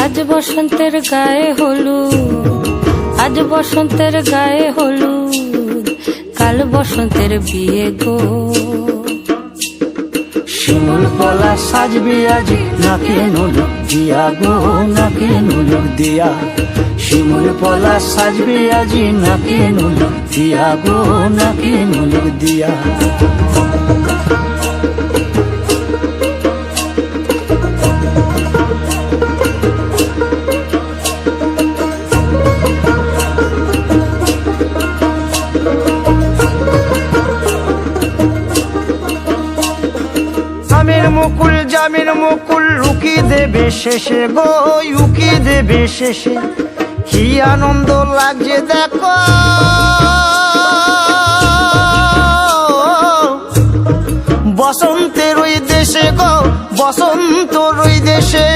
আজ বসন্তের গায়ে হলুদ, আজ বসন্তের গায়ে হলুদ, কাল বসন্তের বিয়ে গো। শিমুল পলা সাজবে আজি নাকে নুলুক দিয়া গো, নাকে নুলুক দিয়া। শিমুল পলা সাজবে আজি নাকে নুলুক দিয়া গো, নাকে নুলুক দিয়া। জামির মুকুল জামির মুকুল রুকি দেবে শেষে গো, উকি দেবে শেষে। কি আনন্দ লাগছে দেখো, বসন্তের ওই দেশে গো, বসন্তর ওই দেশে।